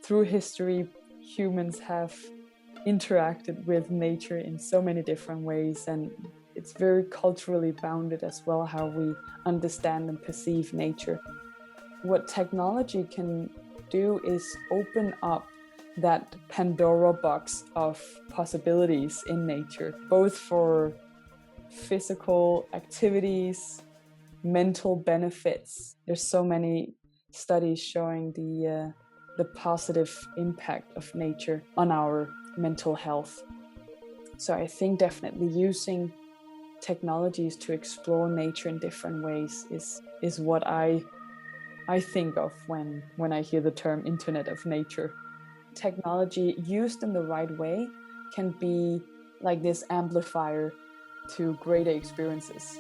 Through history, humans have interacted with nature in so many different ways, and it's very culturally bounded as well how we understand and perceive nature. What technology can do is open up that Pandora box of possibilities in nature, both for physical activities, mental benefits. There's so many studies showing the positive impact of nature on our mental health. So I think definitely using technologies to explore nature in different ways is what I think of when I hear the term Internet of Nature. Technology used in the right way can be like this amplifier to greater experiences.